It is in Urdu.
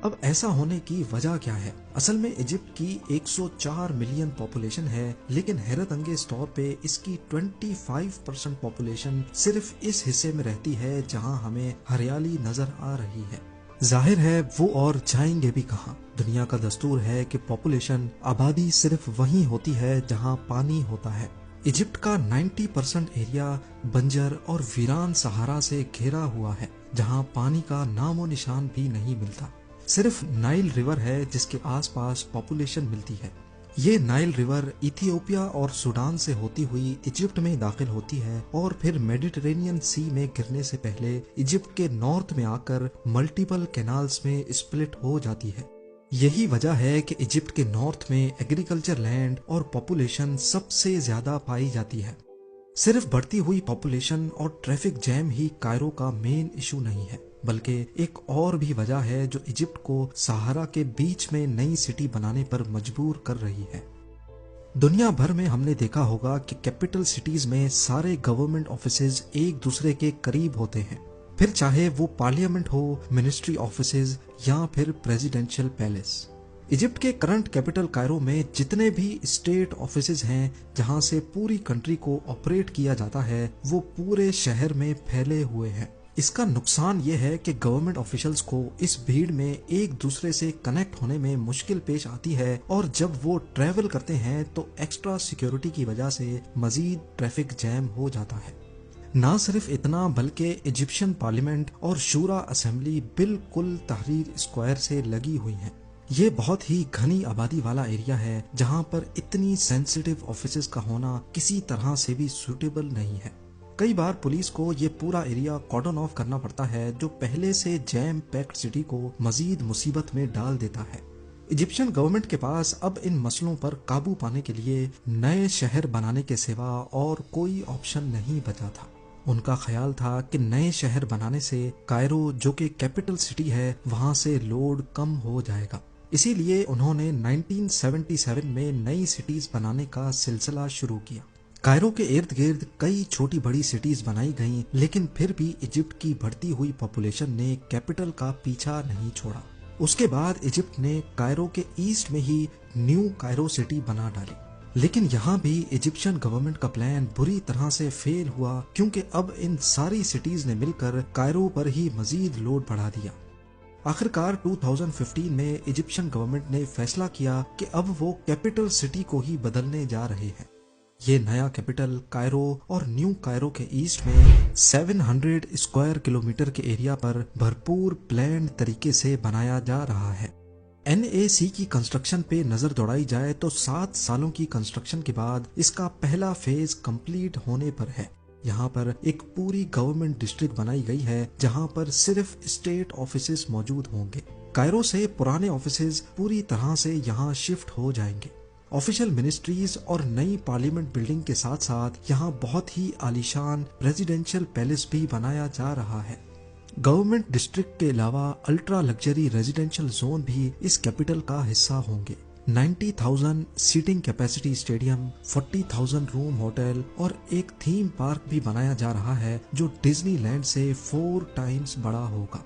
اب ایسا ہونے کی وجہ کیا ہے؟ اصل میں ایجپٹ کی 104 ملین پاپولیشن ہے، لیکن حیرت انگیز طور پہ اس کی 25% پاپولیشن صرف اس حصے میں رہتی ہے جہاں ہمیں ہریالی نظر آ رہی ہے۔ ظاہر ہے وہ اور جائیں گے بھی کہاں؟ دنیا کا دستور ہے کہ پاپولیشن آبادی صرف وہیں ہوتی ہے جہاں پانی ہوتا ہے۔ ایجپٹ کا 90% ایریا بنجر اور ویران صحرا سے گھیرا ہوا ہے، جہاں پانی کا نام و نشان بھی نہیں ملتا۔ صرف نائل ریور ہے جس کے آس پاس پاپولیشن ملتی ہے۔ یہ نائل ریور ایتھیوپیا اور سوڈان سے ہوتی ہوئی ایجپٹ میں داخل ہوتی ہے اور پھر میڈیٹرینین سی میں گرنے سے پہلے ایجپٹ کے نارتھ میں آ کر ملٹیپل کینالز میں اسپلٹ ہو جاتی ہے۔ یہی وجہ ہے کہ ایجپٹ کے نارتھ میں ایگریکلچر لینڈ اور پاپولیشن سب سے زیادہ پائی جاتی ہے۔ صرف بڑھتی ہوئی پاپولیشن اور ٹریفک جیم ہی کائرو کا مین ایشو نہیں ہے، بلکہ ایک اور بھی وجہ ہے جو ایجپٹ کو صحرا کے بیچ میں نئی سٹی بنانے پر مجبور کر رہی ہے۔ دنیا بھر میں ہم نے دیکھا ہوگا کہ کیپٹل سٹیز میں سارے گورنمنٹ آفیسز ایک دوسرے کے قریب ہوتے ہیں، پھر چاہے وہ پارلیمنٹ ہو، منسٹری آفیسز یا پھر پریزیڈنشل پیلیس۔ ایجپٹ کے کرنٹ کیپٹل کائرو میں جتنے بھی اسٹیٹ آفیسز ہیں جہاں سے پوری کنٹری کو آپریٹ کیا جاتا ہے، وہ پورے شہر میں پھیلے ہوئے ہیں۔ اس کا نقصان یہ ہے کہ گورنمنٹ آفیشلز کو اس بھیڑ میں ایک دوسرے سے کنیکٹ ہونے میں مشکل پیش آتی ہے، اور جب وہ ٹریول کرتے ہیں تو ایکسٹرا سیکیورٹی کی وجہ سے مزید ٹریفک جیم ہو جاتا ہے۔ نہ صرف اتنا بلکہ ایجپشن پارلیمنٹ اور شورا اسمبلی بالکل تحریر اسکوائر سے لگی ہوئی ہیں۔ یہ بہت ہی گھنی آبادی والا ایریا ہے جہاں پر اتنی سینسیٹیو آفیسز کا ہونا کسی طرح سے بھی سوٹیبل نہیں ہے۔ کئی بار پولیس کو یہ پورا ایریا کارڈن آف کرنا پڑتا ہے، جو پہلے سے جیم پیکڈ سٹی کو مزید مصیبت میں ڈال دیتا ہے۔ ایجپشن گورنمنٹ کے پاس اب ان مسئلوں پر قابو پانے کے لیے نئے شہر بنانے کے سوا اور کوئی آپشن نہیں بچا تھا۔ ان کا خیال تھا کہ نئے شہر بنانے سے کائرو جو کہ کیپٹل سٹی ہے وہاں سے لوڈ کم ہو جائے گا، اسی لیے انہوں نے 1977 میں نئی سٹیز بنانے کا سلسلہ شروع کیا۔ کائرو کے ارد گرد کئی چھوٹی بڑی سٹیز بنائی گئیں، لیکن پھر بھی ایجپٹ کی بڑھتی ہوئی پاپولیشن نے کیپٹل کا پیچھا نہیں چھوڑا۔ اس کے بعد ایجپٹ نے کائرو کے ایسٹ میں ہی نیو کائرو سٹی بنا ڈالی، لیکن یہاں بھی ایجپشن گورنمنٹ کا پلان بری طرح سے فیل ہوا، کیونکہ اب ان ساری سٹیز نے مل کر کائرو پر ہی مزید لوڈ بڑھا دیا۔ آخرکار 2015 میں ایجپشن گورنمنٹ نے فیصلہ کیا کہ اب وہ کیپٹل سٹی کو ہی بدلنے جا رہے ہیں۔ یہ نیا کیپٹل کائرو اور نیو کائرو کے ایسٹ میں 700 اسکوائر کلومیٹر کے ایریا پر بھرپور پلانڈ طریقے سے بنایا جا رہا ہے۔ NAC کی کنسٹرکشن پہ نظر دوڑائی جائے تو 7 سالوں کی کنسٹرکشن کے بعد اس کا پہلا فیز کمپلیٹ ہونے پر ہے۔ یہاں پر ایک پوری گورنمنٹ ڈسٹرکٹ بنائی گئی ہے جہاں پر صرف اسٹیٹ آفیسز موجود ہوں گے۔ کائرو سے پرانے آفیسز پوری طرح سے یہاں شفٹ ہو جائیں گے۔ آفیشل منسٹریز اور نئی پارلیمنٹ بلڈنگ کے ساتھ ساتھ یہاں بہت ہی عالیشان پریزیڈنشل پیلس بھی بنایا جا رہا ہے۔ گورنمنٹ ڈسٹرکٹ کے علاوہ الٹرا لگژری ریزیڈنشل زون بھی اس کیپٹل کا حصہ ہوں گے۔ 90,000 سیٹنگ کیپیسٹی اسٹیڈیم، 40,000 روم ہوٹل اور ایک تھیم پارک بھی بنایا جا رہا ہے جو ڈزنی لینڈ سے 4 ٹائمز بڑا ہوگا۔